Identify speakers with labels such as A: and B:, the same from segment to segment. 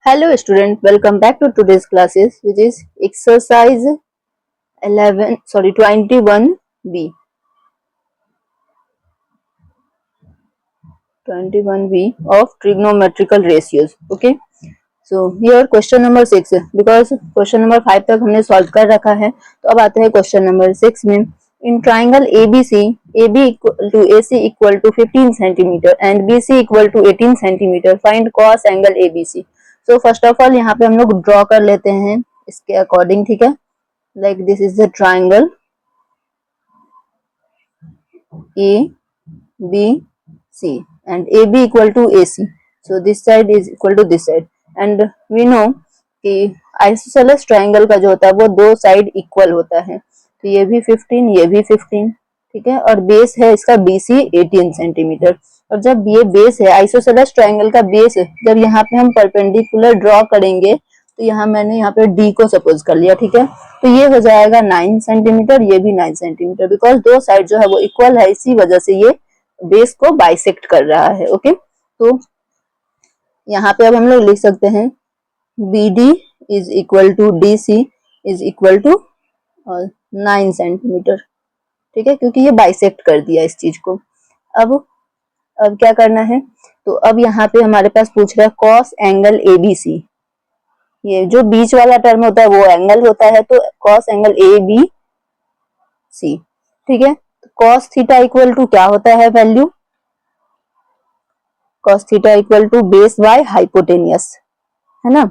A: Hello student, welcome back to today's classes, which is exercise 21B. 21B of trigonometrical ratios. Okay. So here question number 6, because question number 5 तक हमने solve कर रखा है, तो अब आते हैं क्वेश्चन नंबर 6 में. In triangle ABC, AB equal to AC equal to 15 centimeter and BC equal to 18 centimeter. Find cos angle ABC. So first of all यहाँ पे हम लोग ड्रॉ कर लेते हैं इसके अकॉर्डिंग, ठीक है. Like this is the triangle ABC and AB equal to AC. So this side is equal to this side and we know कि आइसोसेलेस ट्राइंगल का जो होता है वो दो साइड इक्वल होता है. तो ये भी 15, ये भी 15, ठीक है. और बेस है इसका BC 18 सेंटीमीटर. और जब ये बेस है आइसोसेलेस ट्राइंगल का बेस है, जब यहाँ पे हम परपेंडिकुलर ड्रॉ करेंगे तो यहाँ मैंने यहाँ पे D को सपोज कर लिया, ठीक है. तो ये हो जाएगा 9 सेंटीमीटर, ये भी 9 सेंटीमीटर, बिकॉज दो साइड जो है वो इक्वल है, इसी वजह से ये बेस को बाइसेक्ट कर रहा है. ओके. तो यहाँ पे अब हम लोग लिख सकते हैं BD is equal to DC is equal to 9 centimetre, ठीक है, क्योंकि ये बाइसेक्ट कर दिया इस चीज को. अब क्या करना है, तो अब यहाँ पे हमारे पास पूछ रहा है कॉस एंगल ABC. ये जो बीच वाला टर्म होता है वो एंगल होता है, तो कॉस एंगल ABC, ठीक है. कॉस थीटा इक्वल टू क्या होता है value, cos theta equal to base by hypotenuse, है ना.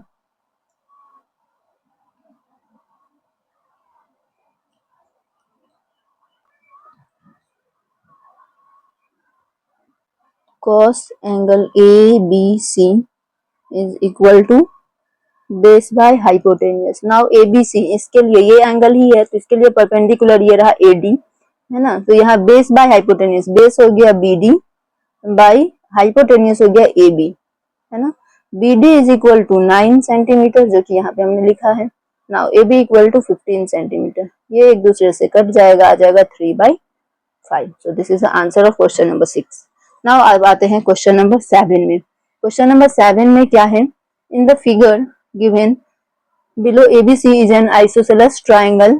A: cos angle ABC is equal to base by hypotenuse. Now ABC, इसके लिए ये एंगल ही है तो इसके लिए परपेंडिकुलर ये रहा AD, है ना. तो यहाँ बेस बाय हाइपोटेनियस, बेस हो गया BD बाय हाइपोटेनियस हो गया AB, है ना. BD is equal to 9 centimetre, जो कि यहाँ पे हमने लिखा है. Now AB equal to 15 centimetre. ये एक दूसरे से कट जाएगा, आ जाएगा 3/5. So this is the answer of question number 6. Now अब आते हैं क्वेश्चन नंबर 7 में. क्वेश्चन नंबर 7 में क्या है, in the figure given below ABC is an isosceles triangle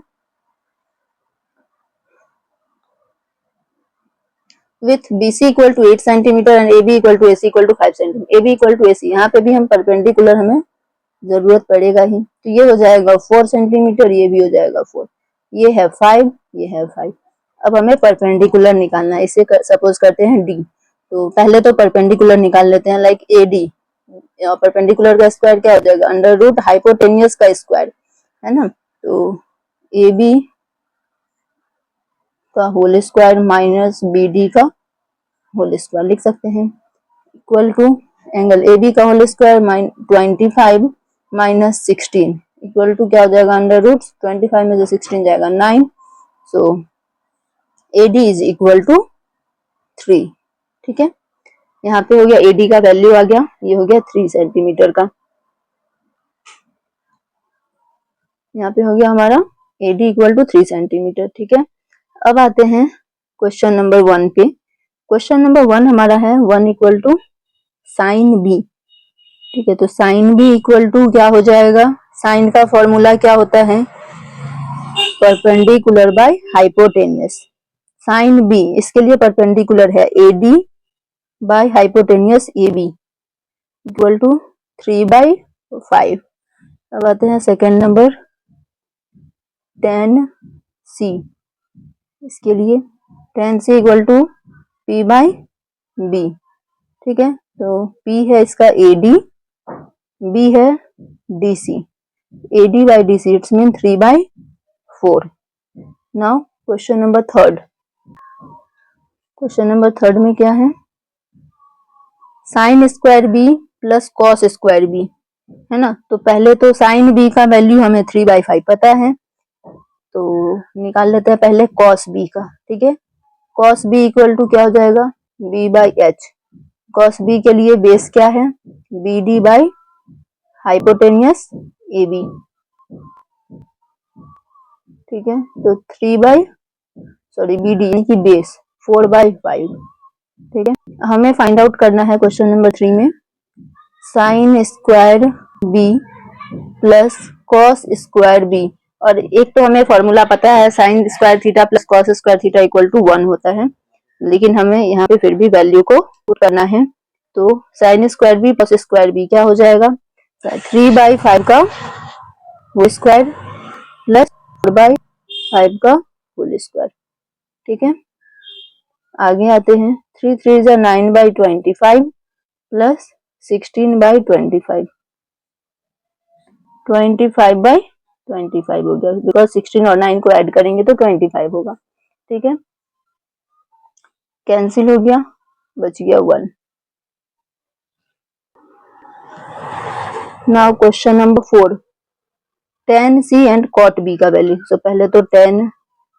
A: with BC equal to 8 cm and AB equal to AC equal to 5 cm. AB equal to AC, यहाँ पे भी हम perpendicular हमें जरूरत पड़ेगा ही, तो ये हो जाएगा 4 सेंटीमीटर, ये भी हो जाएगा 4, ये है 5, ये है 5. अब हमें परपेंडिकुलर निकालना है. इसे सपोज करते हैं D. तो पहले तो परपेंडिकुलर निकाल लेते हैं, लाइक AD. परपेंडिकुलर का स्क्वायर क्या हो जाएगा, अंडर रूट हाइपोटेनियस का स्क्वायर, है ना. तो AB का होल स्क्वायर माइनस BD का होल स्क्वायर लिख सकते हैं, इक्वल टू एंगल AB का whole square 25 minus 16 equal to क्या हो जाएगा, अंडर रूट 25 में जो 16 जाएगा 9. सो AD इज इक्वल टू 3, ठीक है. यहाँ पे हो गया AD का वैल्यू आ गया, ये हो गया 3 सेंटीमीटर का. यहाँ पे हो गया हमारा AD इक्वल टू 3 सेंटीमीटर, ठीक है. अब आते हैं क्वेश्चन नंबर 1 पे. क्वेश्चन नंबर 1 हमारा है 1 इक्वल टू साइन B, ठीक है. तो साइन B इक्वल टू क्या हो जाएगा, साइन का फॉर्मूला क्या होता है, perpendicular by hypotenuse. Sine B, इसके लिए परपेंडिकुलर है AD by hypotenuse AB equal to 3/5. अब आते हैं सेकेंड नंबर tan C. इसके लिए tan C equal to P/B, ठीक है. तो P है इसका AD, B है DC, AD by DC it's mean 3/4. Now question number 3. Question number 3 में क्या है, sine square B plus cos square B, है ना. तो पहले तो साइन B का वैल्यू हमें 3/5 पता है, तो निकाल लेते हैं पहले cos B का, ठीक है. cos B इक्वल टू क्या हो जाएगा, B/H. cos B के लिए बेस क्या है, BD बाय हाइपोटेनियस AB, ठीक है. तो BD यानी कि बेस 4/5, ठीक है. हमें फाइंड आउट करना है क्वेश्चन नंबर 3 में sine square B plus cos square B, और एक तो हमें फॉर्मूला पता है sine square theta plus cos square theta equal to 1 होता है, लेकिन हमें यहाँ पे फिर भी वैल्यू को पुट करना है। तो sine square B plus square B क्या हो जाएगा, 3/5 का होल स्क्वायर प्लस 4/5 का होल स्क्वायर। ठीक है, आगे आते हैं, 3 3 जा 9/25 प्लस 16/25, 25/25 हो गया, बिकॉज 16 और 9 को ऐड करेंगे तो 25 होगा। ठीक है, कैंसिल हो गया, बच गया 1। Now question number 4, tan c and cot b का वैल्यू। सो पहले तो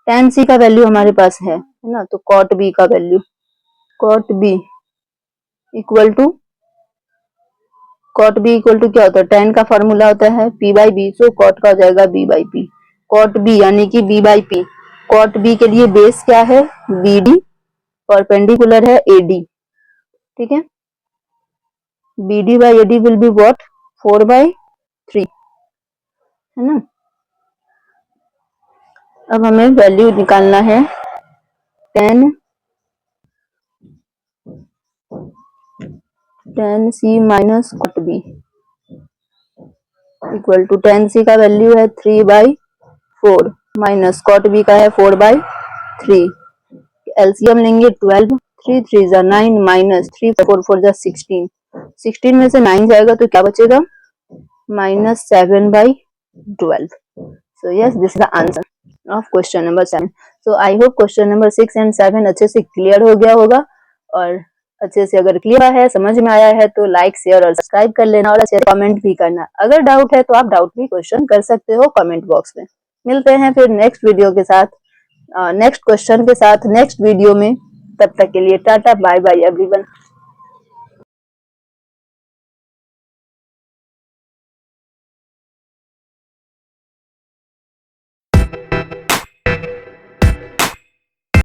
A: tan c का वैल्यू हमारे पास है ना, तो cot b का value, cot b equal to क्या होता है, tan का फॉर्मूला होता है p/b, सो cot का हो जाएगा b/p। cot b यानी कि b/p, cot b के लिए बेस क्या है, bd, परपेंडिकुलर है ad। ठीक है, bd by ad will be what, 4/3, है ना। अब हमें वैल्यू निकालना है tan c minus cot b equal to, tan c का वैल्यू है 3/4 माइनस cot b का है 4/3। एलसीएम लेंगे 12, 3 3 जा 9 माइनस 3 4 4 जा 16, 16 में से 9 जाएगा तो क्या बचेगा, minus 7/12। So yes, this is the answer of question number 7। So I hope question number 6 and 7 अच्छे से क्लियर हो गया होगा, और अच्छे से अगर क्लियर है, समझ में आया है, तो लाइक शेयर और सब्सक्राइब कर लेना, और अच्छे कमेंट भी करना। अगर डाउट है तो आप डाउट भी क्वेश्चन कर सकते हो कमेंट बॉक्स में। मिलते हैं फिर नेक्स्ट वीडियो के साथ, नेक्स्ट क्वेश्चन के साथ नेक्स्ट वीडियो में। तब तक के लिए टाटा बाय बाय एवरीवन।